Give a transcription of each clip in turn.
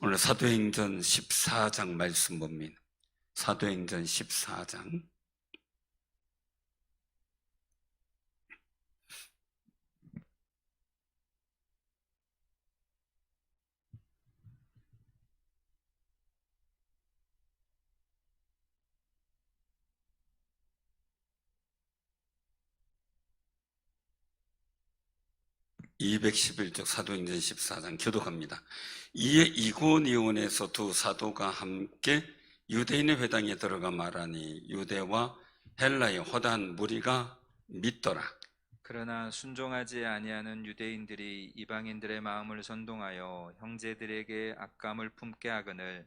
오늘 사도행전 14장 말씀 봅니다. 사도행전 14장. (211쪽) 사도행전 14장 교독합니다. 이에 이고니온에서 두 사도가 함께 유대인의 회당에 들어가 말하니 유대와 헬라의 허다한 무리가 믿더라. 그러나 순종하지 아니하는 유대인들이 이방인들의 마음을 선동하여 형제들에게 악감을 품게 하거늘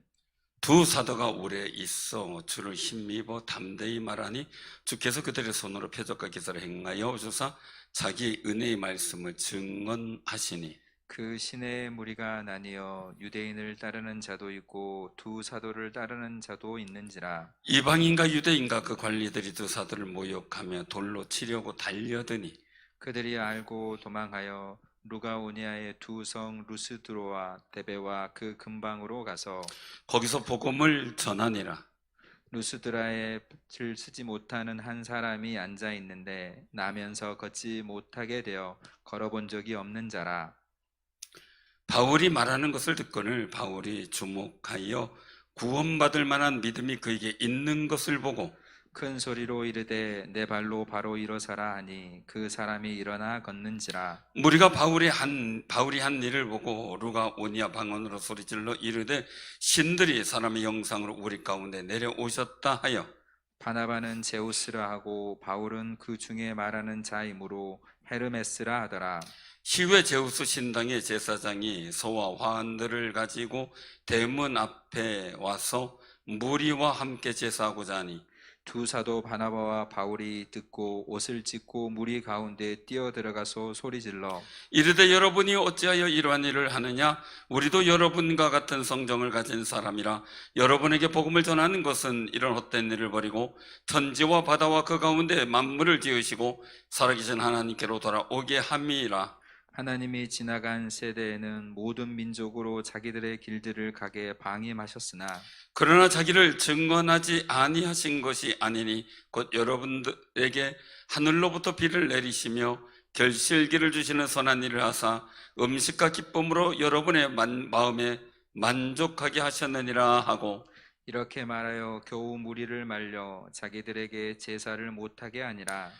두 사도가 오래 있어 주를 힘입어 담대히 말하니 주께서 그들의 손으로 표적과 기사를 행하여 주사 자기 은혜의 말씀을 증언하시니 그 시내의 무리가 나뉘어 유대인을 따르는 자도 있고 두 사도를 따르는 자도 있는지라. 이방인과 유대인과 그 관리들이 두 사도를 모욕하며 돌로 치려고 달려드니 그들이 알고 도망하여 루가오니아의 두 성 루스드로와 데베와 그 근방으로 가서 거기서 복음을 전하니라. 루스드라에 줄 쓰지 못하는 한 사람이 앉아 있는데 나면서 걷지 못하게 되어 걸어본 적이 없는 자라. 바울이 말하는 것을 듣거늘 바울이 주목하여 구원받을 만한 믿음이 그에게 있는 것을 보고 큰 소리로 이르되 내 발로 바로 일어서라 하니 그 사람이 일어나 걷는지라. 무리가 바울이 한 일을 보고 루가오니아 방언으로 소리질러 이르되 신들이 사람의 형상으로 우리 가운데 내려오셨다 하여 바나바는 제우스라 하고 바울은 그 중에 말하는 자이므로 헤르메스라 하더라. 시외 제우스 신당의 제사장이 소와 화환들을 가지고 대문 앞에 와서 무리와 함께 제사하고자 하니 두 사도 바나바와 바울이 듣고 옷을 찢고 무리 가운데 뛰어들어가서 소리질러 이르되 여러분이 어찌하여 이러한 일을 하느냐? 우리도 여러분과 같은 성정을 가진 사람이라 여러분에게 복음을 전하는 것은 이런 헛된 일을 버리고 천지와 바다와 그 가운데 만물을 지으시고 살아계신 하나님께로 돌아오게 함이라. 하나님이 지나간 세대에는 모든 민족으로 자기들의 길들을 가게 방임하셨으나 그러나 자기를 증언하지 아니하신 것이 아니니 곧 여러분들에게 하늘로부터 비를 내리시며 결실기를 주시는 선한 일을 하사 음식과 기쁨으로 여러분의 마음에 만족하게 하셨느니라 하고 이렇게 말하여 겨우 무리를 말려 자기들에게 제사를 못하게 하니라.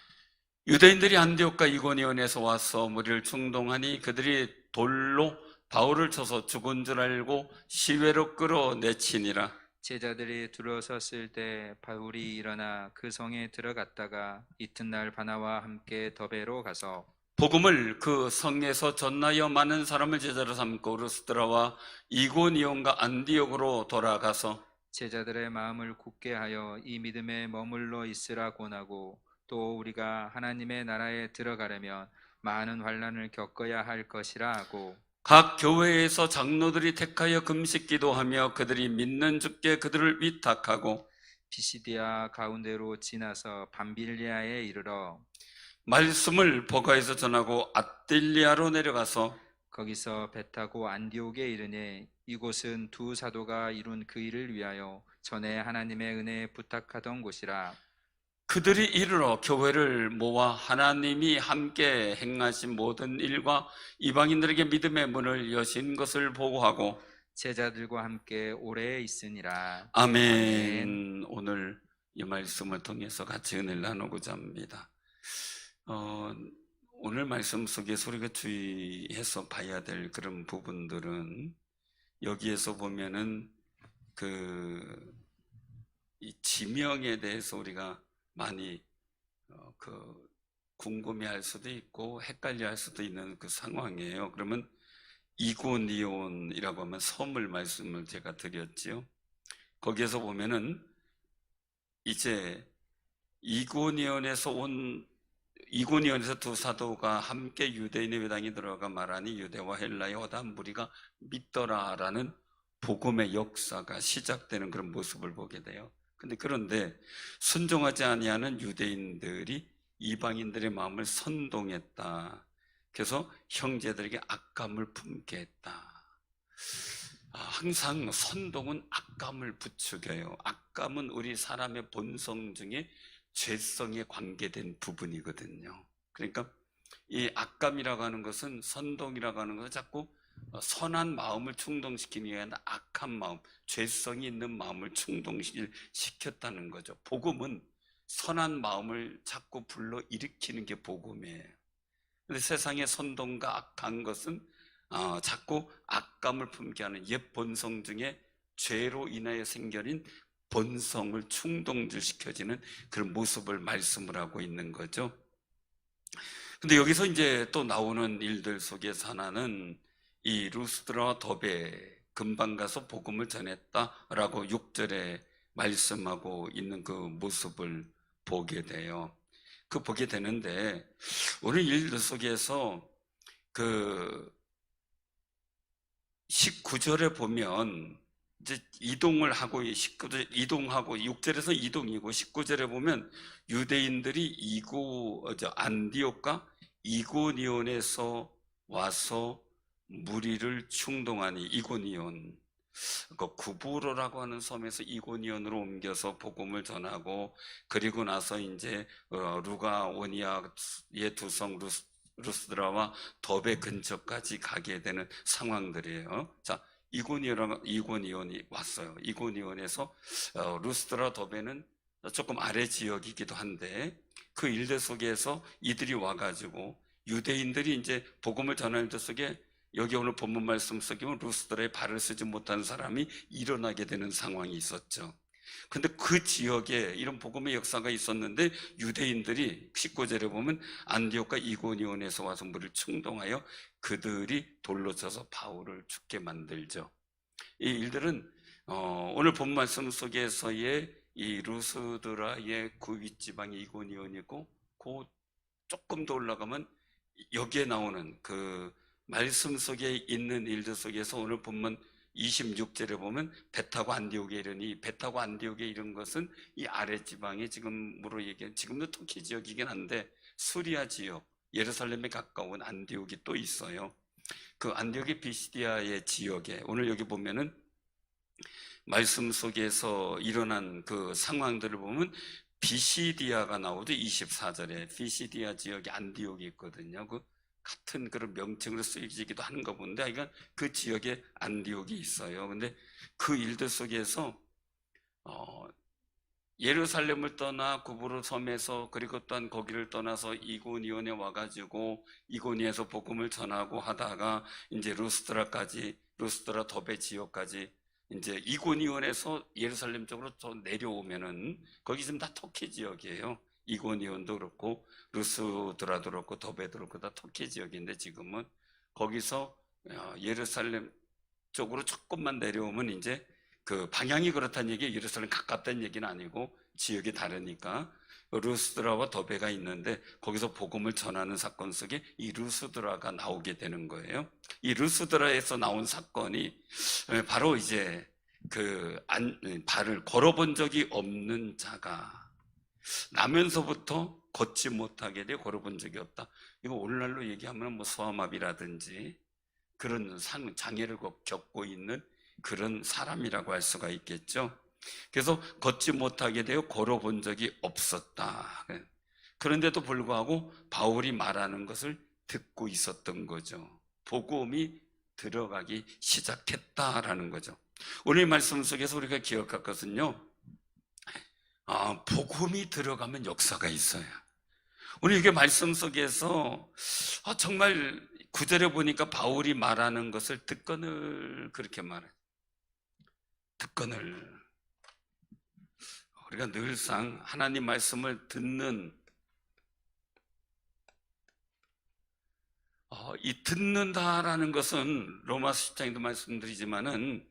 유대인들이 안디옥과 이고니온에서 와서 무리를 충동하니 그들이 돌로 바울을 쳐서 죽은 줄 알고 시외로 끌어내치니라. 제자들이 둘러섰을 때 바울이 일어나 그 성에 들어갔다가 이튿날 바나와 함께 더베로 가서 복음을 그 성에서 전하여 많은 사람을 제자로 삼고 루스드라와 이고니온과 안디옥으로 돌아가서 제자들의 마음을 굳게 하여 이 믿음에 머물러 있으라 권하고 또 우리가 하나님의 나라에 들어가려면 많은 환난을 겪어야 할 것이라 하고 각 교회에서 장로들이 택하여 금식 기도하며 그들이 믿는 주께 그들을 위탁하고 피시디아 가운데로 지나서 밤빌리아에 이르러 말씀을 버가에서 전하고 아딜리아로 내려가서 거기서 배 타고 안디옥에 이르니 이곳은 두 사도가 이룬 그 일을 위하여 전에 하나님의 은혜에 부탁하던 곳이라. 그들이 이르러 교회를 모아 하나님이 함께 행하신 모든 일과 이방인들에게 믿음의 문을 여신 것을 보고하고 제자들과 함께 오래 있으니라. 아멘. 오늘 이 말씀을 통해서 같이 은혜를 나누고자 합니다. 오늘 말씀 속에서 우리가 주의해서 봐야 될 그런 부분들은 여기에서 보면은 이 지명에 대해서 우리가 많이 궁금해할 수도 있고 헷갈려할 수도 있는 그 상황이에요. 그러면 이고니온이라고 하면 섬을 말씀을 제가 드렸지요. 거기에서 보면은 이제 이고니온에서 두 사도가 함께 유대인의 회당에 들어가 말하니 유대와 헬라의 허다한 무리가 믿더라라는 복음의 역사가 시작되는 그런 모습을 보게 돼요. 그런데 순종하지 아니하는 유대인들이 이방인들의 마음을 선동했다. 그래서 형제들에게 악감을 품게 했다. 항상 선동은 악감을 부추겨요. 악감은 우리 사람의 본성 중에 죄성에 관계된 부분이거든요. 그러니까 이 악감이라고 하는 것은, 선동이라고 하는 것은 자꾸 선한 마음을 충동시키기 위한 악한 마음, 죄성이 있는 마음을 충동시켰다는 거죠. 복음은 선한 마음을 자꾸 불러 일으키는 게 복음이에요. 근데 세상의 선동과 악한 것은 자꾸 악감을 품게 하는 옛 본성 중에 죄로 인하여 생겨진 본성을 충동시켜지는 그런 모습을 말씀을 하고 있는 거죠. 근데 여기서 이제 또 나오는 일들 속에서 하나는 이 루스드라와 더베 금방 가서 복음을 전했다라고 6절에 말씀하고 있는 그 모습을 보게 돼요. 보게 되는데, 오늘 일들 속에서 그 19절에 보면 이제 이동을 하고, 19절 이동하고, 6절에서 이동이고, 19절에 보면 유대인들이 안디옥과 이고니온에서 와서 무리를 충동하니, 이고니온, 구부로라고 하는 섬에서 이고니온으로 옮겨서 복음을 전하고, 그리고 나서 이제 루가오니아의 두 성 루스드라와 더베 근처까지 가게 되는 상황들이에요. 자, 이고니온이 왔어요. 이고니온에서 루스드라 더베는 조금 아래 지역이기도 한데, 그 일대 속에서 이들이 와가지고 유대인들이 이제 복음을 전하는 데 속에, 여기 오늘 본문 말씀 속에 루스드라에 발을 쓰지 못한 사람이 일어나게 되는 상황이 있었죠. 근데 그 지역에 이런 복음의 역사가 있었는데, 유대인들이 19절에 보면 안디옥과 이고니온에서 와서 물을 충동하여 그들이 돌로 쳐서 바울을 죽게 만들죠. 이 일들은 오늘 본 말씀 속에서의 이 루스드라의 그 윗지방이 이고니온이고, 그 조금 더 올라가면 여기에 나오는 그 말씀 속에 있는 일들 속에서 오늘 본문 26절에 보면 배 타고 안디옥에 이르니, 배 타고 안디옥에 이른 것은 이 아래 지방에 지금으로 얘기한, 지금도 터키 지역이긴 한데 수리아 지역, 예루살렘에 가까운 안디옥이 또 있어요. 그 안디옥의 비시디아의 지역에, 오늘 여기 보면은 말씀 속에서 일어난 그 상황들을 보면 비시디아가 나오죠. 24절에 비시디아 지역에 안디옥이 있거든요. 그 같은 그런 명칭으로 쓰이기도 하는 거 본데, 그러니까 그 지역에 안디옥이 있어요. 근데 그 일들 속에서 예루살렘을 떠나 구브로 섬에서, 그리고 또한 거기를 떠나서 이고니온에 와가지고 이고니에서 복음을 전하고 하다가 이제 루스드라 더베 지역까지, 이제 이고니온에서 예루살렘 쪽으로 더 내려오면은 거기 지금 다 터키 지역이에요. 이고니온도 그렇고 루스드라도 그렇고 더베도 그렇고 다 터키 지역인데, 지금은 거기서 예루살렘 쪽으로 조금만 내려오면 이제 그 방향이 그렇다는 얘기, 예루살렘 가깝다는 얘기는 아니고 지역이 다르니까 루스드라와 더베가 있는데, 거기서 복음을 전하는 사건 속에 이 루스드라가 나오게 되는 거예요. 이 루스드라에서 나온 사건이 바로 이제 발을 걸어본 적이 없는 자가 나면서부터 걷지 못하게 돼 걸어본 적이 없다. 이거 오늘날로 얘기하면 뭐 소아마비라든지 그런 장애를 겪고 있는 그런 사람이라고 할 수가 있겠죠. 그래서 걷지 못하게 되어 걸어본 적이 없었다. 그런데도 불구하고 바울이 말하는 것을 듣고 있었던 거죠. 복음이 들어가기 시작했다라는 거죠. 오늘 말씀 속에서 우리가 기억할 것은요, 복음이 들어가면 역사가 있어요. 오늘 이게 말씀 속에서 정말 9절에 보니까 바울이 말하는 것을 듣거늘 그렇게 말해요. 듣거늘. 우리가 늘상 하나님 말씀을 듣는, 이 듣는다라는 것은 로마서 10장에도 말씀드리지만은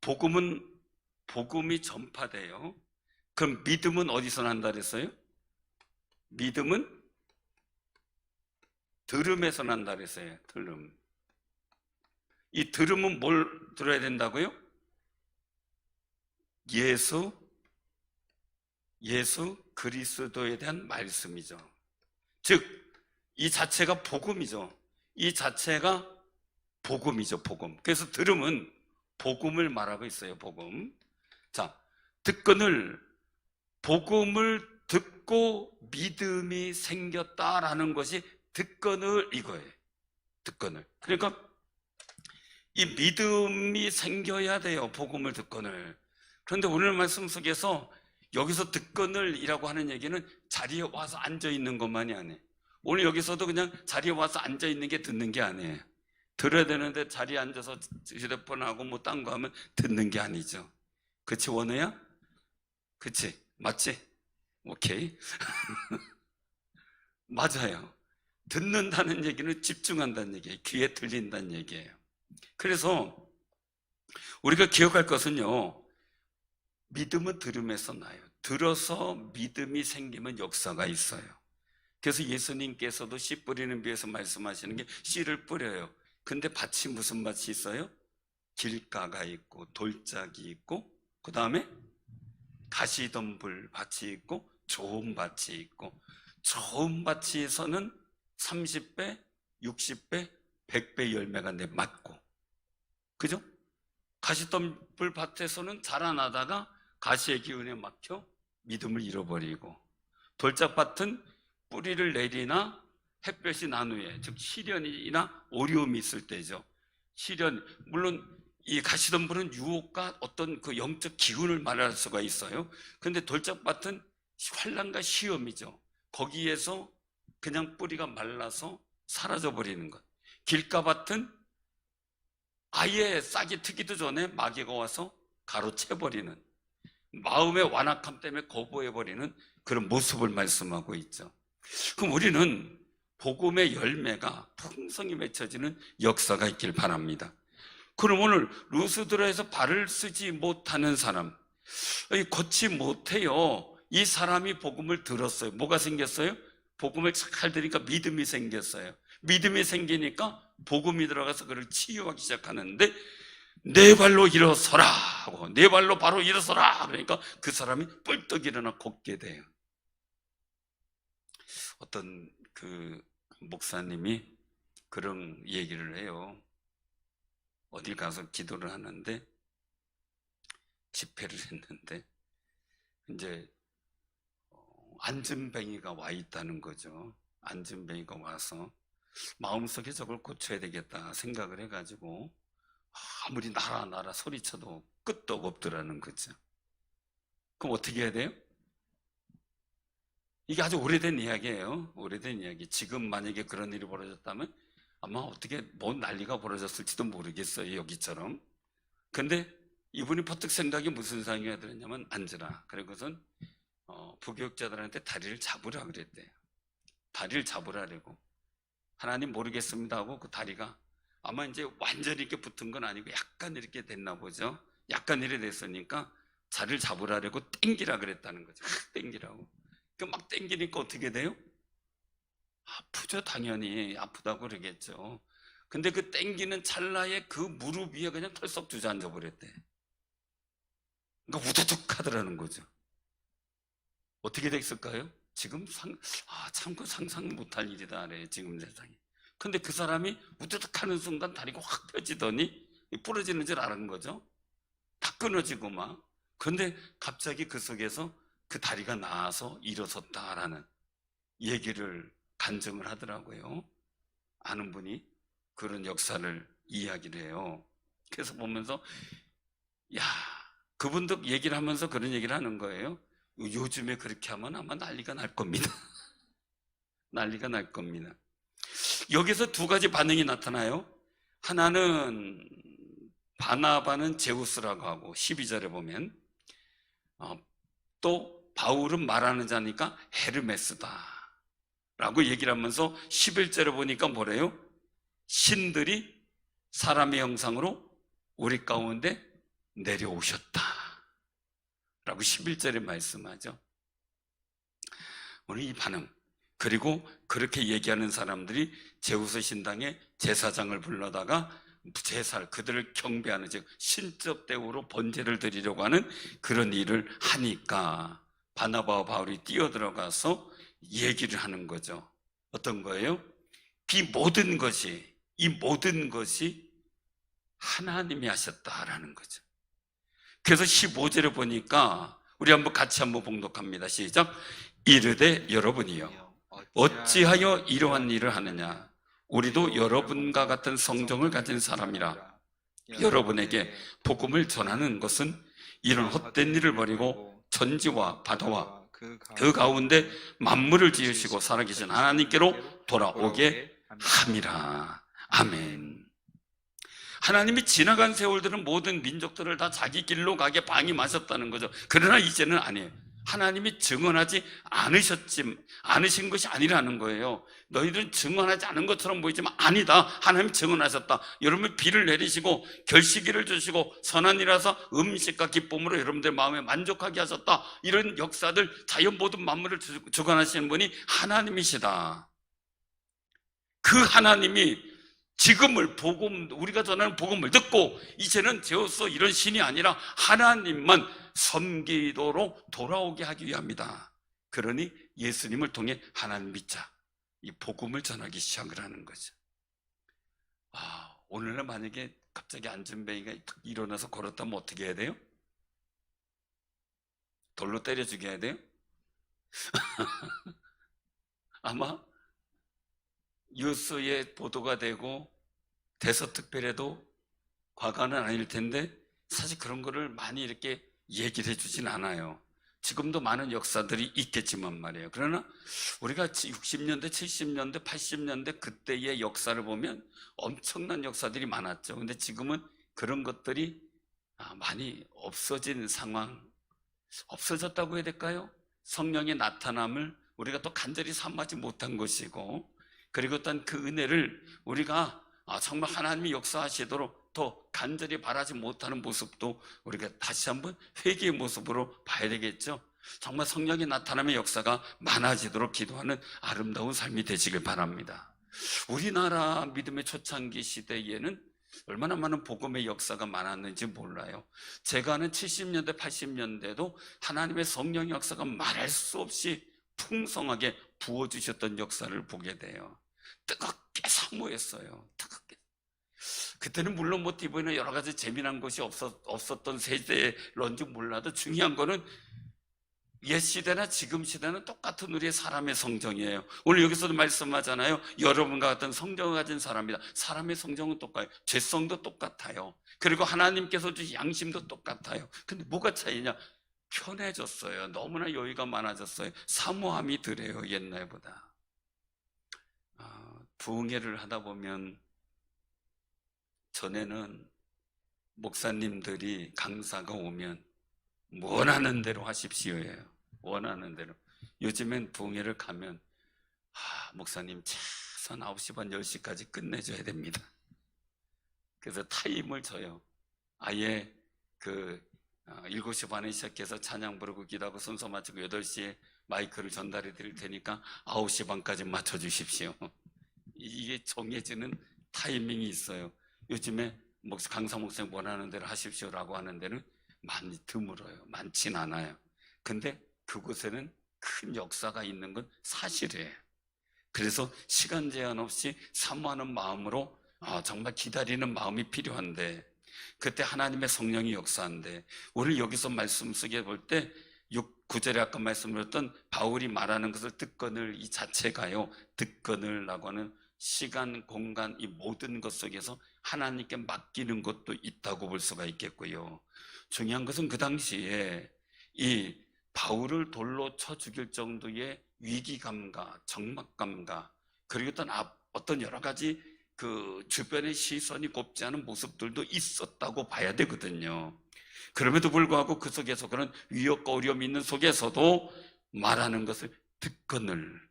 복음이 전파돼요. 그럼 믿음은 어디서 난다 그랬어요? 믿음은 들음에서 난다 그랬어요. 들음. 이 들음은 뭘 들어야 된다고요? 예수 그리스도에 대한 말씀이죠. 즉, 이 자체가 복음이죠. 이 자체가 복음이죠, 복음. 그래서 들음은 복음을 말하고 있어요. 복음. 자, 복음을 듣고 믿음이 생겼다라는 것이 듣건을 이거예요. 듣건을. 그러니까 이 믿음이 생겨야 돼요. 복음을 듣건을. 그런데 오늘 말씀 속에서 여기서 듣건을이라고 하는 얘기는 자리에 와서 앉아 있는 것만이 아니에요. 오늘 여기서도 그냥 자리에 와서 앉아 있는 게 듣는 게 아니에요. 들어야 되는데 자리에 앉아서 휴대폰하고 뭐 딴 거 하면 듣는 게 아니죠. 그치, 원우야? 그치? 맞지? 오케이. 맞아요. 듣는다는 얘기는 집중한다는 얘기예요. 귀에 들린다는 얘기예요. 그래서 우리가 기억할 것은요, 믿음은 들음에서 나요. 들어서 믿음이 생기면 역사가 있어요. 그래서 예수님께서도 씨 뿌리는 비유에서 말씀하시는 게 씨를 뿌려요. 근데 밭이 무슨 밭이 있어요? 길가가 있고 돌짝이 있고 그 다음에 가시덤불 밭이 있고 좋은 밭이 있고, 좋은 밭에서는 30배, 60배, 100배 열매가 맞고, 그죠? 가시덤불 밭에서는 자라나다가 가시의 기운에 막혀 믿음을 잃어버리고, 돌짝밭은 뿌리를 내리나 햇볕이 난 후에, 즉 시련이나 어려움이 있을 때죠. 시련, 물론 이 가시덤불은 유혹과 어떤 그 영적 기운을 말할 수가 있어요. 그런데 돌짝밭은 환난과 시험이죠. 거기에서 그냥 뿌리가 말라서 사라져버리는 것. 길가밭은 아예 싹이 트기도 전에 마귀가 와서 가로채버리는, 마음의 완악함 때문에 거부해버리는 그런 모습을 말씀하고 있죠. 그럼 우리는 복음의 열매가 풍성히 맺혀지는 역사가 있길 바랍니다. 그럼 오늘 루스드라에서 발을 쓰지 못하는 사람, 걷지 못해요. 이 사람이 복음을 들었어요. 뭐가 생겼어요? 복음을 잘 들으니까 믿음이 생겼어요. 믿음이 생기니까 복음이 들어가서 그를 치유하기 시작하는데, 네 발로 일어서라 하고, 네 발로 바로 일어서라 그러니까 그 사람이 뿔떡 일어나 걷게 돼요. 어떤 그 목사님이 그런 얘기를 해요. 어딜 가서 기도를 하는데, 집회를 했는데 이제 안전뱅이가 와 있다는 거죠. 안전뱅이가 와서 마음속에 저걸 고쳐야 되겠다 생각을 해가지고 아무리 나라 소리쳐도 끝도 없더라는 거죠. 그럼 어떻게 해야 돼요? 이게 아주 오래된 이야기예요. 오래된 이야기. 지금 만약에 그런 일이 벌어졌다면 아마 어떻게 뭔 난리가 벌어졌을지도 모르겠어요. 여기처럼. 근데 이분이 퍼뜩 생각이 무슨 생각이 들었냐면, 앉으라. 그리고선 부교육자들한테 다리를 잡으라 그랬대요. 다리를 잡으라고. 하나님 모르겠습니다 하고 그 다리가 아마 이제 완전히 이렇게 붙은 건 아니고 약간 이렇게 됐나 보죠. 약간 이렇게 됐으니까 자리를 잡으라고 땡기라 그랬다는 거죠. 막 땡기라고. 그 막 땡기니까 어떻게 돼요? 아프죠. 당연히 아프다고 그러겠죠. 근데 그 땡기는 찰나에 그 무릎 위에 그냥 털썩 주저앉아 버렸대. 그러니까 우두둑 하더라는 거죠. 어떻게 됐을까요? 지금 참 그 상상 못할 일이다 그래, 지금 세상에. 근데 그 사람이 우두둑 하는 순간 다리가 확 펴지더니 부러지는 줄 아는 거죠. 다 끊어지고 막. 근데 갑자기 그 속에서 그 다리가 나아서 일어섰다라는 얘기를 간증을 하더라고요. 아는 분이 그런 역사를 이야기를 해요. 그래서 보면서 야, 그분도 얘기를 하면서 그런 얘기를 하는 거예요. 요즘에 그렇게 하면 아마 난리가 날 겁니다. 난리가 날 겁니다. 여기서 두 가지 반응이 나타나요. 하나는 바나바는 제우스라고 하고 12절에 보면 또 바울은 말하는 자니까 헤르메스다 라고 얘기를 하면서 11절에 보니까 뭐래요? 신들이 사람의 형상으로 우리 가운데 내려오셨다 라고 11절에 말씀하죠. 오늘 이 반응, 그리고 그렇게 얘기하는 사람들이 제우스 신당의 제사장을 불러다가 제사를, 그들을 경배하는, 즉 신적 대우로 번제를 드리려고 하는 그런 일을 하니까 바나바와 바울이 뛰어들어가서 얘기를 하는 거죠. 어떤 거예요? 이 모든 것이 하나님이 하셨다라는 거죠. 그래서 15절에 보니까 우리 같이 한번 봉독합니다. 시작. 이르되 여러분이요 어찌하여 이러한 일을 하느냐. 우리도 여러분과 같은 성정을 가진 사람이라. 여러분에게 복음을 전하는 것은 이런 헛된 일을 버리고 천지와 바다와 그 가운데 만물을 지으시고 살아계신 하나님께로 돌아오게 함이라. 아멘. 하나님이 지나간 세월들은 모든 민족들을 다 자기 길로 가게 방임하셨다는 거죠. 그러나 이제는 아니에요. 하나님이 증언하지 않으신 것이 아니라는 거예요. 너희들은 증언하지 않은 것처럼 보이지만 아니다. 하나님이 증언하셨다. 여러분 비를 내리시고 결시기를 주시고 선한 일하사 음식과 기쁨으로 여러분들 마음에 만족하게 하셨다. 이런 역사들, 자연 모든 만물을 주관하시는 분이 하나님이시다. 그 하나님이 지금을 우리가 전하는 복음을 듣고 이제는 제어서 이런 신이 아니라 하나님만 섬기도록 돌아오게 하기 위함이다. 그러니 예수님을 통해 하나님 믿자. 이 복음을 전하기 시작을 하는 거죠. 오늘날 만약에 갑자기 안전뱅이가 탁 일어나서 걸었다면 어떻게 해야 돼요? 돌로 때려 죽여야 돼요? 아마 뉴스에 보도가 되고 대서특별해도 과거는 아닐 텐데 사실 그런 거를 많이 이렇게 얘기를 해주진 않아요. 지금도 많은 역사들이 있겠지만 말이에요. 그러나 우리가 60년대, 70년대, 80년대 그때의 역사를 보면 엄청난 역사들이 많았죠. 근데 지금은 그런 것들이 많이 없어진 상황, 없어졌다고 해야 될까요? 성령의 나타남을 우리가 또 간절히 삼하지 못한 것이고, 그리고 또한 그 은혜를 우리가 정말 하나님이 역사하시도록 더 간절히 바라지 못하는 모습도 우리가 다시 한번 회개의 모습으로 봐야 되겠죠. 정말 성령의 나타남의 역사가 많아지도록 기도하는 아름다운 삶이 되시길 바랍니다. 우리나라 믿음의 초창기 시대에는 얼마나 많은 복음의 역사가 많았는지 몰라요. 제가 아는 70년대, 80년대도 하나님의 성령의 역사가 말할 수 없이 풍성하게 부어주셨던 역사를 보게 돼요. 뜨겁게 사모했어요. 뜨겁게. 그때는 물론 TV나 여러 가지 재미난 것이 없었던 세대런지 몰라도 중요한 거는 옛 시대나 지금 시대는 똑같은 우리의 사람의 성정이에요. 오늘 여기서도 말씀하잖아요. 여러분과 같은 성정을 가진 사람이다. 사람의 성정은 똑같아요. 죄성도 똑같아요. 그리고 하나님께서 주신 양심도 똑같아요. 근데 뭐가 차이냐? 편해졌어요. 너무나 여유가 많아졌어요. 사모함이 덜해요, 옛날보다. 부흥회를 하다 보면 전에는 목사님들이 강사가 오면 원하는 대로 하십시오예요. 원하는 대로. 요즘엔 부흥회를 가면 목사님 최소한 9시 반 10시까지 끝내줘야 됩니다. 그래서 타임을 줘요. 아예 7시 반에 시작해서 찬양 부르고 기도하고 순서 마치고 8시에 마이크를 전달해 드릴 테니까 9시 반까지 맞춰주십시오. 이게 정해지는 타이밍이 있어요. 요즘에 강사 목사님 원하는 대로 하십시오라고 하는 데는 많이 드물어요. 많진 않아요. 근데 그곳에는 큰 역사가 있는 건 사실이에요. 그래서 시간 제한 없이 사모하는 마음으로 정말 기다리는 마음이 필요한데, 그때 하나님의 성령이 역사한데, 오늘 여기서 말씀 속에 볼 때 9절에 아까 말씀드렸던 바울이 말하는 것을 듣거늘, 이 자체가요, 듣거늘라고 하는 시간, 공간, 이 모든 것 속에서 하나님께 맡기는 것도 있다고 볼 수가 있겠고요. 중요한 것은 그 당시에 이 바울을 돌로 쳐 죽일 정도의 위기감과 적막감과, 그리고 어떤 여러 가지 그 주변의 시선이 곱지 않은 모습들도 있었다고 봐야 되거든요. 그럼에도 불구하고 그 속에서 그런 위협과 어려움이 있는 속에서도 말하는 것을 듣거늘,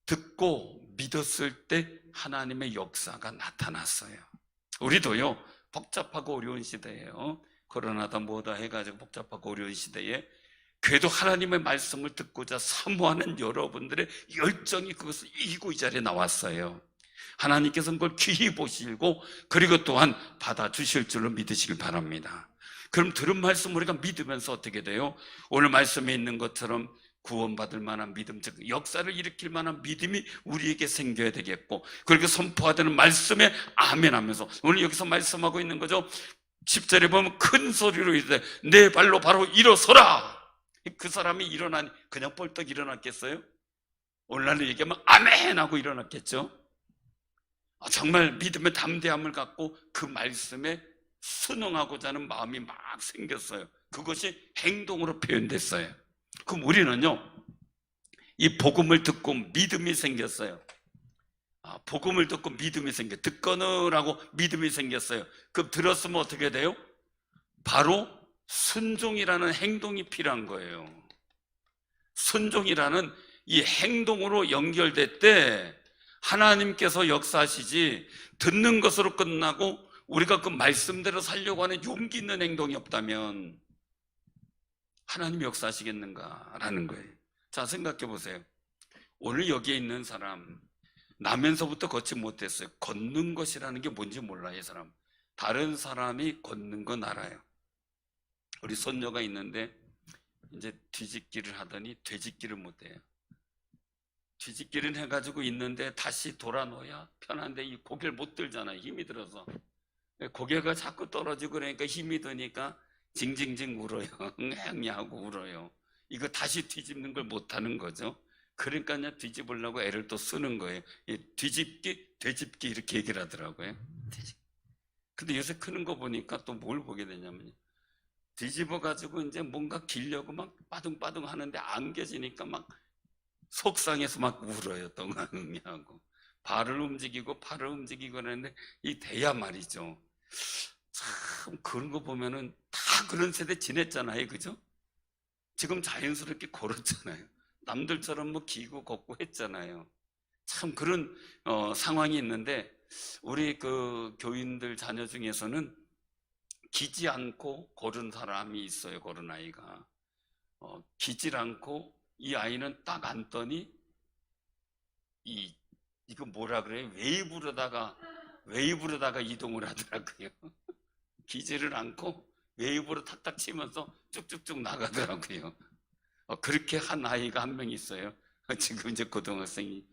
듣고 믿었을 때 하나님의 역사가 나타났어요. 우리도요, 복잡하고 어려운 시대예요. 코로나다 뭐다 해가지고 복잡하고 어려운 시대에 그래도 하나님의 말씀을 듣고자 사모하는 여러분들의 열정이 그것을 이기고 이 자리에 나왔어요. 하나님께서는 그걸 귀히 보시고 그리고 또한 받아주실 줄로 믿으시길 바랍니다. 그럼 들은 말씀 우리가 믿으면서 어떻게 돼요? 오늘 말씀에 있는 것처럼 구원받을 만한 믿음, 즉 역사를 일으킬 만한 믿음이 우리에게 생겨야 되겠고, 그렇게 선포하는 말씀에 아멘 하면서, 오늘 여기서 말씀하고 있는 거죠. 10절에 보면 큰 소리로 이르되 내 발로 바로 일어서라. 그 사람이 일어나니 그냥 벌떡 일어났겠어요? 오늘날로 얘기하면 아멘 하고 일어났겠죠. 정말 믿음의 담대함을 갖고 그 말씀에 순응하고자 하는 마음이 막 생겼어요. 그것이 행동으로 표현됐어요. 그럼 우리는요, 이 복음을 듣고 믿음이 생겼어요. 복음을 듣고 믿음이 듣거느라고 믿음이 생겼어요. 그럼 들었으면 어떻게 돼요? 바로 순종이라는 행동이 필요한 거예요. 순종이라는 이 행동으로 연결될 때 하나님께서 역사하시지, 듣는 것으로 끝나고 우리가 그 말씀대로 살려고 하는 용기 있는 행동이 없다면 하나님이 역사하시겠는가라는 거예요. 자, 생각해 보세요. 오늘 여기에 있는 사람, 나면서부터 걷지 못했어요. 걷는 것이라는 게 뭔지 몰라요, 이 사람. 다른 사람이 걷는 건 알아요. 우리 손녀가 있는데 이제 뒤집기를 하더니 되짚기를 못해요. 뒤집기를 해가지고 있는데 다시 돌아놓아야 편한데 이 고개를 못 들잖아요. 힘이 들어서. 고개가 자꾸 떨어지고 그러니까 힘이 드니까 징징징 울어요. 하고 울어요. 이거 다시 뒤집는 걸 못하는 거죠. 그러니까 그냥 뒤집으려고 애를 또 쓰는 거예요. 뒤집기, 되짚기 이렇게 얘기를 하더라고요. 근데 요새 크는 거 보니까 또 뭘 보게 되냐면요, 뒤집어가지고 이제 뭔가 기려고 막 빠둥빠둥 하는데 안 겨지니까 막 속상해서 막 울어요. 또 하고 발을 움직이고 팔을 움직이고 하는데 이 돼야 말이죠. 참 그런 거 보면은 다 그런 세대 지냈잖아요, 그죠? 지금 자연스럽게 걸었잖아요. 남들처럼 뭐 기고 걷고 했잖아요. 참 그런 상황이 있는데, 우리 그 교인들 자녀 중에서는 기지 않고 걸은 사람이 있어요. 걸은 아이가 기질 않고, 이 아이는 딱 앉더니 이거 뭐라 그래요? 웨이브로다가 이동을 하더라고요. 기지를 않고 웨이브로 탁탁 치면서 쭉쭉쭉 나가더라고요. 그렇게 한 아이가 한 명 있어요. 지금 이제 고등학생이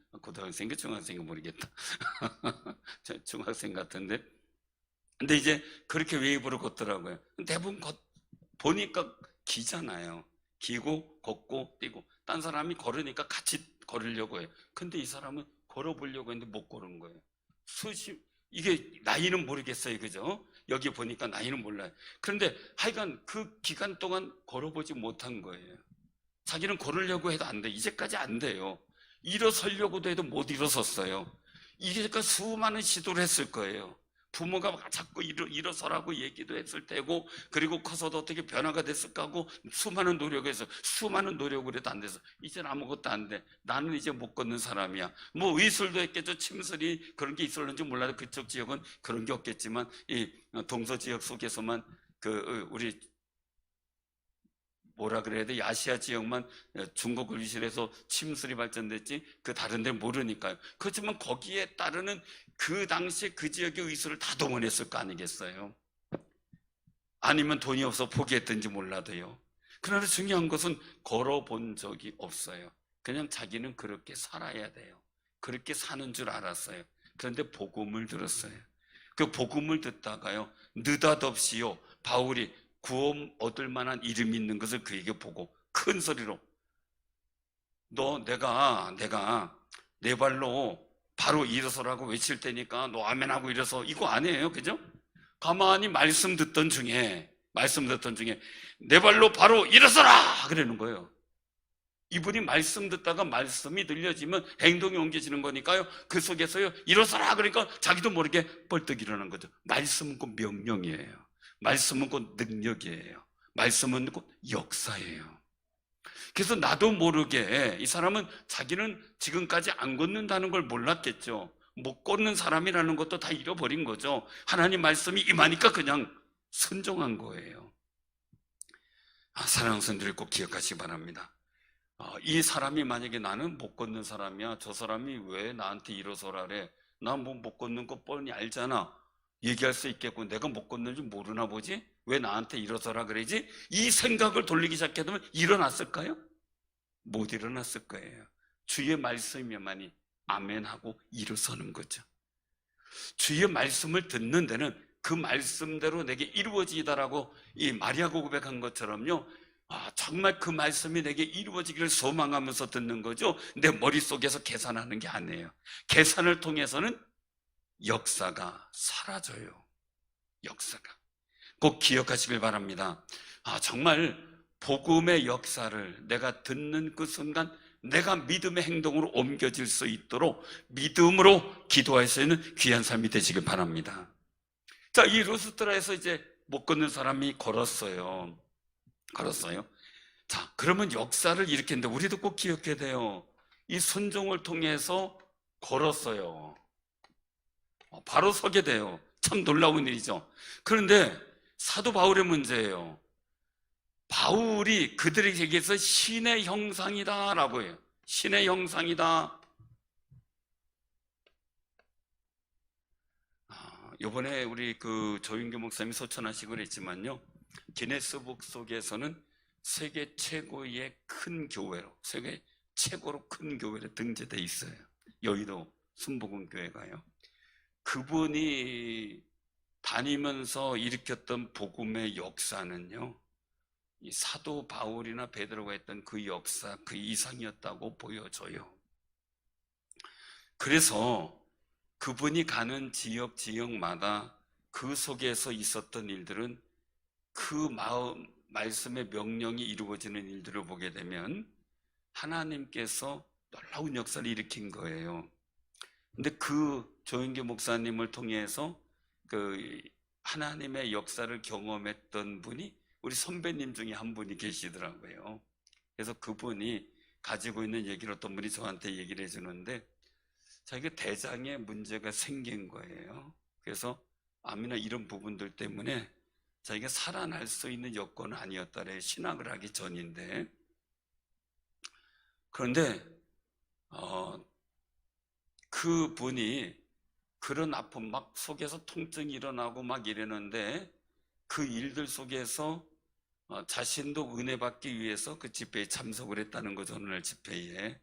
중학생이 모르겠다. 중학생 같은데. 근데 이제 그렇게 웨이브로 걷더라고요. 대부분 보니까 기잖아요. 기고 걷고 뛰고. 딴 사람이 걸으니까 같이 걸으려고 해요. 근데 이 사람은 걸어보려고 했는데 못 걸은 거예요. 이게 나이는 모르겠어요, 그죠? 여기 보니까 나이는 몰라요. 그런데 하여간 그 기간 동안 걸어보지 못한 거예요. 자기는 걸으려고 해도 안 돼. 이제까지 안 돼요. 일어서려고도 해도 못 일어섰어요. 이제까지 수많은 시도를 했을 거예요. 부모가 자꾸 일어서라고 얘기도 했을 테고, 그리고 커서도 어떻게 변화가 됐을까 하고 수많은 노력을 해서, 수많은 노력을 해도 안 돼서 이제는 아무것도 안 돼. 나는 이제 못 걷는 사람이야. 뭐 의술도 했겠죠. 침술이 그런 게 있었는지 몰라도 그쪽 지역은 그런 게 없겠지만, 이 동서 지역 속에서만 우리 뭐라 그래야 돼? 아시아 지역만 중국을 위시해서 침술이 발전됐지, 그 다른 데는 모르니까요. 그렇지만 거기에 따르는 그 당시에 그 지역의 의술을 다 동원했을 거 아니겠어요? 아니면 돈이 없어 포기했든지 몰라도요. 그러나 중요한 것은 걸어본 적이 없어요. 그냥 자기는 그렇게 살아야 돼요. 그렇게 사는 줄 알았어요. 그런데 복음을 들었어요. 그 복음을 듣다가요, 느닷없이요, 바울이 구원 얻을 만한 이름이 있는 것을 그에게 보고 큰 소리로, 내가 내 발로 바로 일어서라고 외칠 테니까 너 아멘하고 일어서, 이거 아니에요, 그죠? 가만히 말씀 듣던 중에 내 발로 바로 일어서라 그러는 거예요. 이분이 말씀 듣다가 말씀이 들려지면 행동이 옮겨지는 거니까요. 그 속에서요, 일어서라 그러니까 자기도 모르게 벌떡 일어나는 거죠. 말씀은 곧 명령이에요. 말씀은 곧 능력이에요. 말씀은 곧 역사예요. 그래서 나도 모르게 이 사람은 자기는 지금까지 안 걷는다는 걸 몰랐겠죠. 못 걷는 사람이라는 것도 다 잃어버린 거죠. 하나님 말씀이 임하니까 그냥 순종한 거예요. 사랑하는 성도들 꼭 기억하시기 바랍니다. 이 사람이 만약에 나는 못 걷는 사람이야, 저 사람이 왜 나한테 일어서라 그래, 나 뭐 못 걷는 거 뻔히 알잖아, 얘기할 수 있겠고, 내가 못 걷는 줄 모르나 보지? 왜 나한테 일어서라 그러지? 이 생각을 돌리기 시작해두면 일어났을까요? 못 일어났을 거예요. 주의 말씀이면만이 아멘하고 일어서는 거죠. 주의 말씀을 듣는 데는 그 말씀대로 내게 이루어지다라고 이 마리아가 고백한 것처럼요, 정말 그 말씀이 내게 이루어지기를 소망하면서 듣는 거죠. 내 머릿속에서 계산하는 게 아니에요. 계산을 통해서는 역사가 사라져요. 역사가. 꼭 기억하시길 바랍니다. 정말 복음의 역사를 내가 듣는 그 순간 내가 믿음의 행동으로 옮겨질 수 있도록 믿음으로 기도할 수 있는 귀한 삶이 되시길 바랍니다. 자, 이 루스드라에서 이제 못 걷는 사람이 걸었어요. 자, 그러면 역사를 일으켰는데 우리도 꼭 기억해야 돼요. 이 순종을 통해서 걸었어요. 바로 서게 돼요. 참 놀라운 일이죠. 그런데 사도 바울의 문제예요. 바울이 그들에게서 신의 형상이다 라고 해요. 신의 형상이다. 이번에 우리 그 조윤교 목사님이 소천하시고 그랬지만요, 기네스북 속에서는 세계 최고의 큰 교회로, 세계 최고로 큰 교회로 등재되어 있어요. 여의도 순복음교회가요. 그분이 다니면서 일으켰던 복음의 역사는요, 이 사도 바울이나 베드로가 했던 그 역사, 그 이상이었다고 보여져요. 그래서 그분이 가는 지역마다 그 속에서 있었던 일들은 그 말씀의 명령이 이루어지는 일들을 보게 되면 하나님께서 놀라운 역사를 일으킨 거예요. 근데 그 조윤교 목사님을 통해서 그 하나님의 역사를 경험했던 분이 우리 선배님 중에 한 분이 계시더라고요. 그래서 그분이 가지고 있는 얘기를 어떤 분이 저한테 얘기를 해주는데, 자기가 대장에 문제가 생긴 거예요. 그래서 암이나 이런 부분들 때문에 자기가 살아날 수 있는 여건은 아니었다래, 신학을 하기 전인데. 그런데 그분이 그런 아픔, 막 속에서 통증이 일어나고 막 이러는데 그 일들 속에서 자신도 은혜 받기 위해서 그 집회에 참석을 했다는 거죠, 오늘 집회에.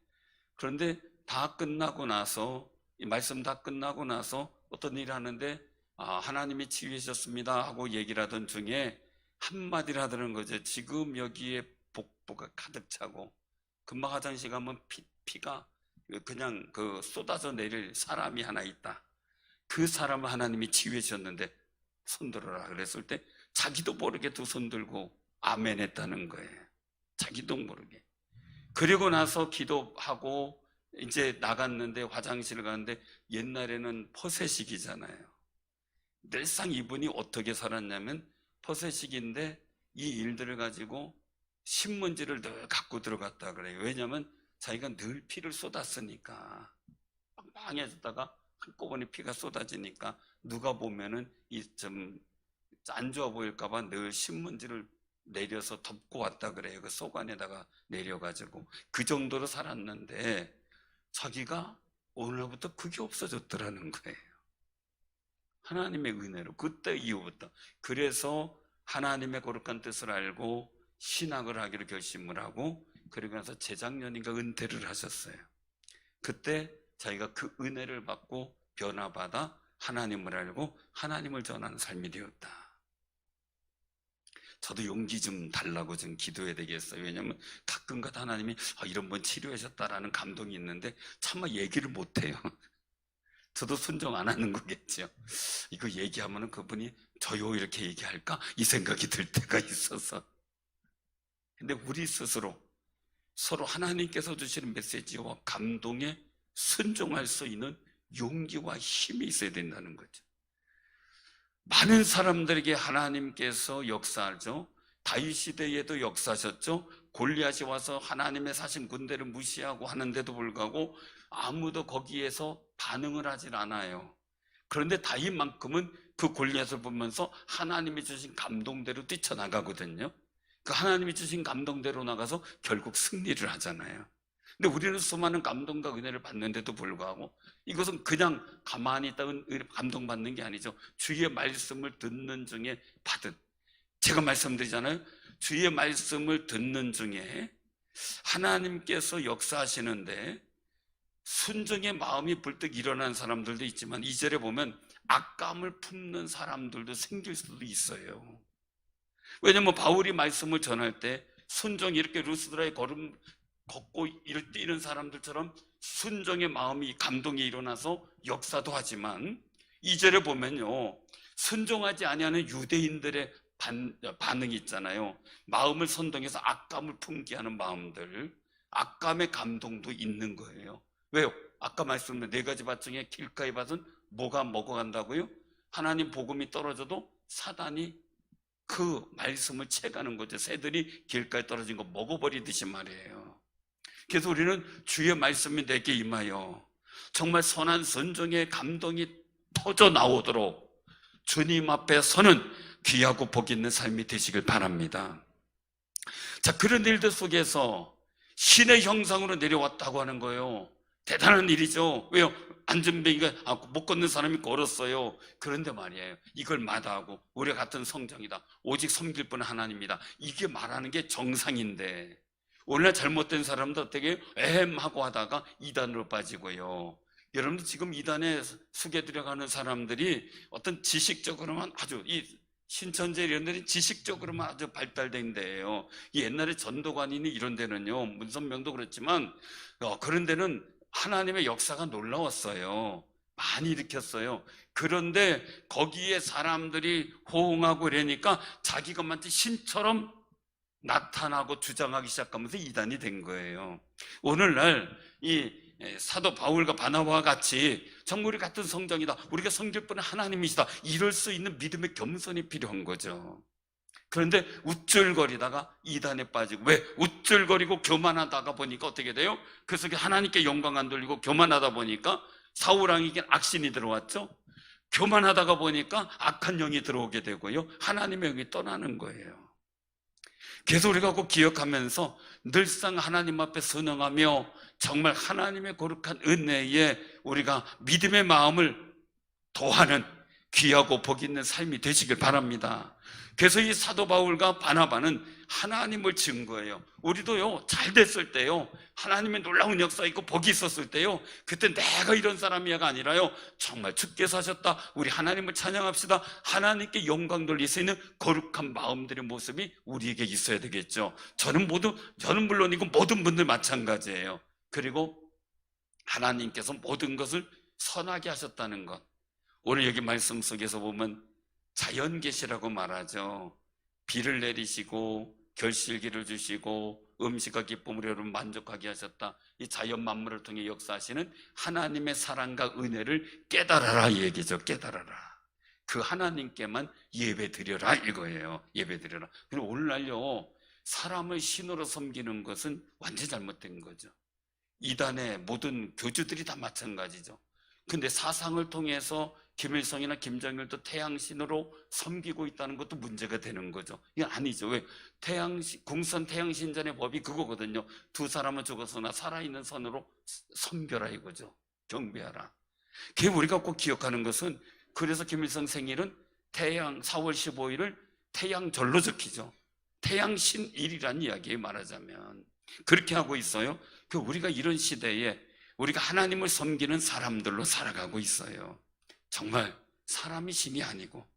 그런데 다 끝나고 나서, 이 말씀 다 끝나고 나서 어떤 일을 하는데 하나님이 치유하셨습니다 하고 얘기를 하던 중에 한마디를 하더는 거죠. 지금 여기에 복부가 가득 차고 금방 화장실 가면 피가 그냥 그 쏟아져 내릴 사람이 하나 있다. 그 사람을 하나님이 치유해 주셨는데 손 들어라 그랬을 때 자기도 모르게 두 손 들고 아멘 했다는 거예요. 자기도 모르게. 그리고 나서 기도하고 이제 나갔는데, 화장실을 가는데 옛날에는 퍼세식이잖아요. 늘상 이분이 어떻게 살았냐면 퍼세식인데 이 일들을 가지고 신문지를 늘 갖고 들어갔다 그래요. 왜냐하면 자기가 늘 피를 쏟았으니까, 빵빵해졌다가 한꺼번에 피가 쏟아지니까 누가 보면은 이 좀 안 좋아 보일까봐 늘 신문지를 내려서 덮고 왔다 그래요. 그 속 안에다가 내려가지고. 그 정도로 살았는데 자기가 오늘부터 그게 없어졌더라는 거예요. 하나님의 은혜로. 그때 이후부터. 그래서 하나님의 거룩한 뜻을 알고 신학을 하기로 결심을 하고, 그리고 나서 재작년인가 은퇴를 하셨어요. 그때 자기가 그 은혜를 받고 변화받아 하나님을 알고 하나님을 전하는 삶이 되었다. 저도 용기 좀 달라고 좀 기도해야 되겠어요. 왜냐하면 가끔가다 하나님이 이런 분 치료하셨다라는 감동이 있는데 차마 얘기를 못해요. 저도 순종 안 하는 거겠죠. 이거 얘기하면 그분이 저요 이렇게 얘기할까? 이 생각이 들 때가 있어서. 근데 우리 스스로 서로 하나님께서 주시는 메시지와 감동에 순종할 수 있는 용기와 힘이 있어야 된다는 거죠. 많은 사람들에게 하나님께서 역사하죠. 다윗 시대에도 역사하셨죠. 골리앗이 와서 하나님의 사신 군대를 무시하고 하는데도 불구하고 아무도 거기에서 반응을 하질 않아요. 그런데 다윗만큼은 그 골리앗을 보면서 하나님이 주신 감동대로 뛰쳐나가거든요. 그 하나님이 주신 감동대로 나가서 결국 승리를 하잖아요. 근데 우리는 수많은 감동과 은혜를 받는데도 불구하고 이것은 그냥 가만히 있다가 감동받는 게 아니죠. 주의 말씀을 듣는 중에 받은, 제가 말씀드리잖아요. 주의 말씀을 듣는 중에 하나님께서 역사하시는데 순종의 마음이 불떡 일어난 사람들도 있지만 2절에 보면 악감을 품는 사람들도 생길 수도 있어요. 왜냐하면 바울이 말씀을 전할 때 순종이 이렇게 루스드라의 걸음 걷고 뛰는 사람들처럼 순종의 마음이 감동이 일어나서 역사도 하지만 2절에 보면요, 순종하지 아니하는 유대인들의 반응이 있잖아요. 마음을 선동해서 악감을 품게 하는 마음들, 악감의 감동도 있는 거예요. 왜요? 아까 말씀드린 4가지 밭 중에 길가의 밭은 뭐가 먹어간다고요? 하나님 복음이 떨어져도 사단이 그 말씀을 채가는 거죠. 새들이 길가에 떨어진 거 먹어버리듯이 말이에요. 그래서 우리는 주의 말씀이 내게 임하여 정말 선한 선정의 감동이 터져 나오도록 주님 앞에 서는 귀하고 복 있는 삶이 되시길 바랍니다. 자, 그런 일들 속에서 신의 형상으로 내려왔다고 하는 거예요. 대단한 일이죠. 왜요? 안전뱅이가 못 걷는 사람이 걸었어요. 그런데 말이에요, 이걸 마다하고 우리가 같은 성정이다, 오직 섬길 분은 하나님이다, 이게 말하는 게 정상인데 오늘날 잘못된 사람도 어떻게 하고 하다가 이단으로 빠지고요. 여러분들 지금 이단에 숙여 들어가는 사람들이 어떤 지식적으로만 아주, 이 신천지 이런 데는 지식적으로만 아주 발달된 데예요. 옛날에 전도관이니 이런 데는요, 문선명도 그렇지만 그런 데는 하나님의 역사가 놀라웠어요. 많이 일으켰어요. 그런데 거기에 사람들이 호응하고 그러니까 자기 것만치 신처럼 나타나고 주장하기 시작하면서 이단이 된 거예요. 오늘날 이 사도 바울과 바나바와 같이 정말 우리 같은 성정이다, 우리가 섬길 분은 하나님이시다, 이럴 수 있는 믿음의 겸손이 필요한 거죠. 그런데 우쭐거리다가 이단에 빠지고, 왜? 우쭐거리고 교만하다가 보니까 어떻게 돼요? 그 속에 하나님께 영광 안 돌리고 교만하다 보니까 사울왕에게 악신이 들어왔죠. 교만하다가 보니까 악한 영이 들어오게 되고요, 하나님의 영이 떠나는 거예요. 그래서 우리가 꼭 기억하면서 늘상 하나님 앞에 선언하며 정말 하나님의 거룩한 은혜에 우리가 믿음의 마음을 도하는 귀하고 복 있는 삶이 되시길 바랍니다. 그래서 이 사도 바울과 바나바는 하나님을 증거해요. 우리도요, 잘 됐을 때요, 하나님의 놀라운 역사 있고 복이 있었을 때요, 그때 내가 이런 사람이야가 아니라요, 정말 주께서 하셨다, 우리 하나님을 찬양합시다, 하나님께 영광 돌릴 수 있는 거룩한 마음들의 모습이 우리에게 있어야 되겠죠. 저는 물론이고 모든 분들 마찬가지예요. 그리고 하나님께서 모든 것을 선하게 하셨다는 것, 오늘 여기 말씀 속에서 보면 자연 계시라고 말하죠. 비를 내리시고 결실기를 주시고 음식과 기쁨으로 여러분 만족하게 하셨다. 이 자연 만물을 통해 역사하시는 하나님의 사랑과 은혜를 깨달아라, 이 얘기죠. 깨달아라. 그 하나님께만 예배 드려라, 이거예요. 예배 드려라. 그리고 오늘날요, 사람을 신으로 섬기는 것은 완전히 잘못된 거죠. 이단의 모든 교주들이 다 마찬가지죠. 근데 사상을 통해서 김일성이나 김정일도 태양신으로 섬기고 있다는 것도 문제가 되는 거죠. 이건 아니죠. 왜? 공선 태양신전의 법이 그거거든요. 두 사람은 죽었으나 살아있는 선으로 섬겨라, 이거죠. 경배하라. 그게 우리가 꼭 기억하는 것은, 그래서 김일성 생일은 4월 15일을 태양절로 적히죠. 태양신일이란 이야기에 말하자면 그렇게 하고 있어요. 우리가 이런 시대에 우리가 하나님을 섬기는 사람들로 살아가고 있어요. 정말 사람이 신이 아니고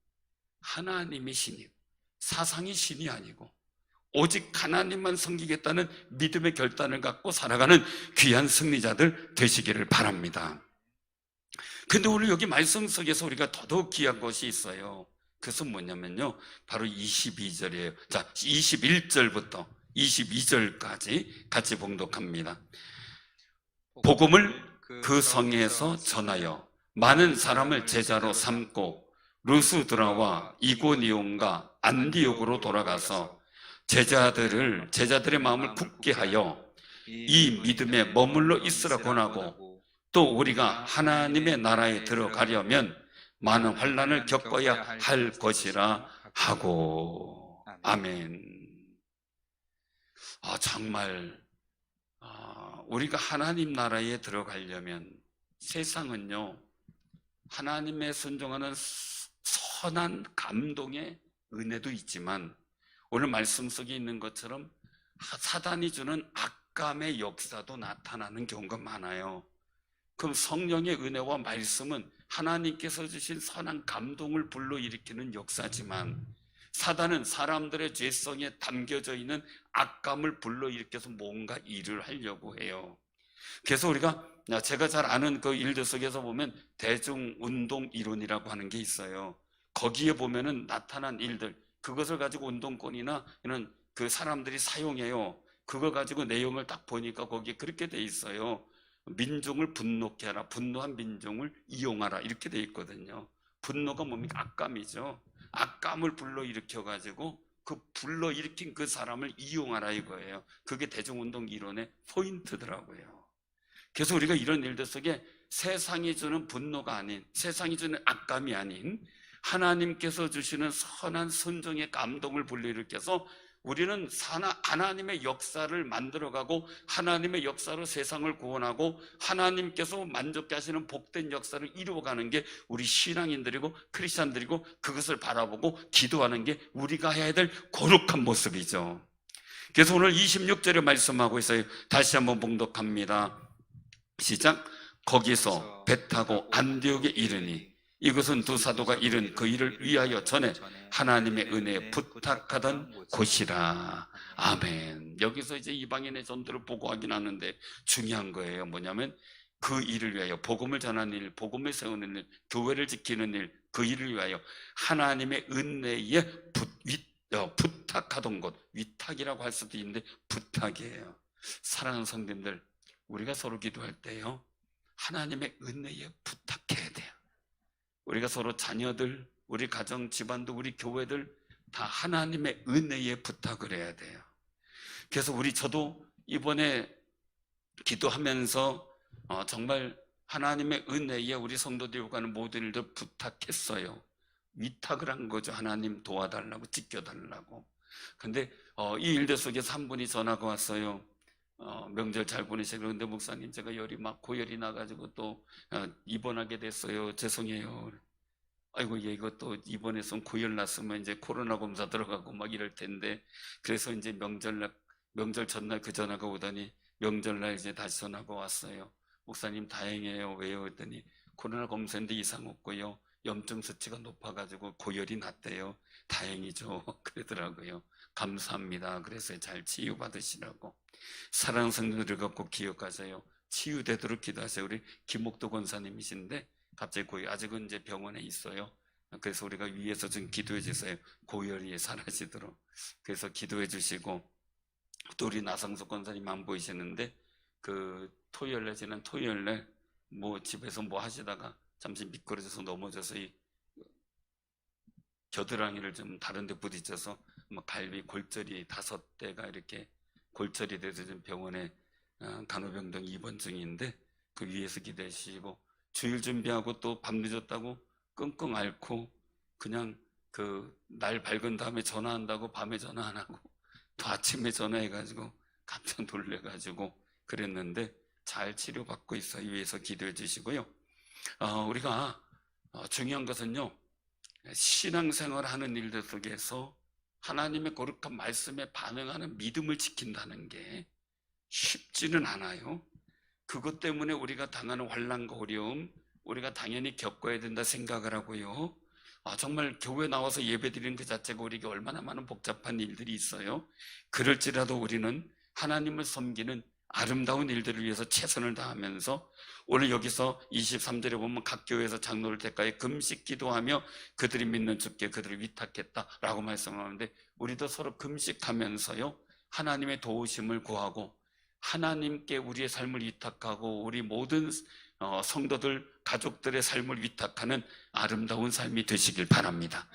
하나님이 신이고 사상이 신이 아니고 오직 하나님만 섬기겠다는 믿음의 결단을 갖고 살아가는 귀한 승리자들 되시기를 바랍니다. 근데 오늘 여기 말씀 속에서 우리가 더더욱 귀한 것이 있어요. 그것은 뭐냐면요, 바로 22절이에요. 자, 21절부터 22절까지 같이 봉독합니다. 복음을 그 성에서 전하여 많은 사람을 제자로 삼고 루스드라와 이고니온과 안디옥으로 돌아가서 제자들의 마음을 굳게 하여 이 믿음에 머물러 있으라 권하고, 또 우리가 하나님의 나라에 들어가려면 많은 환난을 겪어야 할 것이라 하고. 아멘. 정말 우리가 하나님 나라에 들어가려면, 세상은요, 하나님의 순종하는 선한 감동의 은혜도 있지만 오늘 말씀 속에 있는 것처럼 사단이 주는 악감의 역사도 나타나는 경우가 많아요. 그럼 성령의 은혜와 말씀은 하나님께서 주신 선한 감동을 불러일으키는 역사지만, 사단은 사람들의 죄성에 담겨져 있는 악감을 불러일으켜서 뭔가 일을 하려고 해요. 그래서 제가 잘 아는 그 일들 속에서 보면 대중운동 이론이라고 하는 게 있어요. 거기에 보면은 나타난 일들, 그것을 가지고 운동권이나 이런 그 사람들이 사용해요. 그거 가지고 내용을 딱 보니까 거기에 그렇게 돼 있어요. 민중을 분노케 하라, 분노한 민중을 이용하라, 이렇게 돼 있거든요. 분노가 뭡니까? 악감이죠. 악감을 불러일으켜 가지고 그 불러일으킨 그 사람을 이용하라 이거예요. 그게 대중운동 이론의 포인트더라고요. 그래서 우리가 이런 일들 속에 세상이 주는 분노가 아닌, 세상이 주는 악감이 아닌 하나님께서 주시는 선한 선정의 감동을 불러일으켜서 우리는 하나님의 역사를 만들어가고 하나님의 역사로 세상을 구원하고 하나님께서 만족해 하시는 복된 역사를 이루어가는 게 우리 신앙인들이고 크리스찬들이고, 그것을 바라보고 기도하는 게 우리가 해야 될 거룩한 모습이죠. 그래서 오늘 26절에 말씀하고 있어요. 다시 한번 봉독합니다. 시작. 거기서 배 타고 안디옥에 이르니 이것은 두 사도가 이른 그 일을 위하여 전에 하나님의 은혜에 부탁하던 곳이라. 아멘. 여기서 이제 이방인의 전도를 보고하긴 하는데 중요한 거예요. 뭐냐면 그 일을 위하여, 복음을 전하는 일, 복음을 세우는 일, 교회를 지키는 일, 그 일을 위하여 하나님의 은혜에 부탁하던 곳. 위탁이라고 할 수도 있는데 부탁이에요. 사랑하는 성도님들, 우리가 서로 기도할 때요, 하나님의 은혜에 부탁해야 돼요. 우리가 서로 자녀들, 우리 가정, 집안도, 우리 교회들 다 하나님의 은혜에 부탁을 해야 돼요. 그래서 저도 이번에 기도하면서 정말 하나님의 은혜에 우리 성도들이 요구하는 모든 일들 부탁했어요. 위탁을 한 거죠. 하나님 도와달라고, 지켜달라고. 근데 이 일들 속에서 한 분이 전화가 왔어요. 명절 잘 보내시고, 그런데 목사님 제가 고열이 나가지고 또 입원하게 됐어요. 죄송해요. 아이고, 이거 또 입원해서 고열 났으면 이제 코로나 검사 들어가고 막 이럴 텐데, 그래서 이제 명절 전날 그 전화가 오더니 명절날 이제 다시 전화가 왔어요. 목사님 다행이에요. 왜요? 했더니 코로나 검사인데 이상 없고요, 염증 수치가 높아가지고 고열이 났대요. 다행이죠. 그러더라고요. 감사합니다. 그래서 잘 치유받으시라고. 사랑하는 성도들 갖고 기억하세요. 치유되도록 기도하세요. 우리 김목도 권사님이신데 갑자기 아직은 이제 병원에 있어요. 그래서 우리가 위에서 좀 기도해 주세요. 고열이 사라지도록. 그래서 기도해 주시고, 또 우리 나상석 권사님 안 보이시는데 지난 토요일날 집에서 하시다가 잠시 미끄러져서 넘어져서 이 겨드랑이를 좀 다른 데 부딪혀서 갈비 골절이 5대가 이렇게 골절이 돼서 지금 병원에 간호병동 입원 중인데, 그 위에서 기도해 주시고, 주일 준비하고 또 밤 늦었다고 끙끙 앓고 그냥 날 밝은 다음에 전화한다고 밤에 전화 안 하고 또 아침에 전화해가지고 깜짝 놀래가지고 그랬는데 잘 치료받고 있어요. 위에서 기도해 주시고요. 우리가 중요한 것은요, 신앙생활 하는 일들 속에서 하나님의 거룩한 말씀에 반응하는 믿음을 지킨다는 게 쉽지는 않아요. 그것 때문에 우리가 당하는 환난과 어려움, 우리가 당연히 겪어야 된다 생각을 하고요. 정말 교회 나와서 예배드리는 그 자체가 우리에게 얼마나 많은 복잡한 일들이 있어요. 그럴지라도 우리는 하나님을 섬기는 아름다운 일들을 위해서 최선을 다하면서, 오늘 여기서 23절에 보면 각 교회에서 장로를 대가에 금식 기도하며 그들이 믿는 주께 그들을 위탁했다라고 말씀하는데, 우리도 서로 금식하면서요, 하나님의 도우심을 구하고 하나님께 우리의 삶을 위탁하고 우리 모든 성도들, 가족들의 삶을 위탁하는 아름다운 삶이 되시길 바랍니다.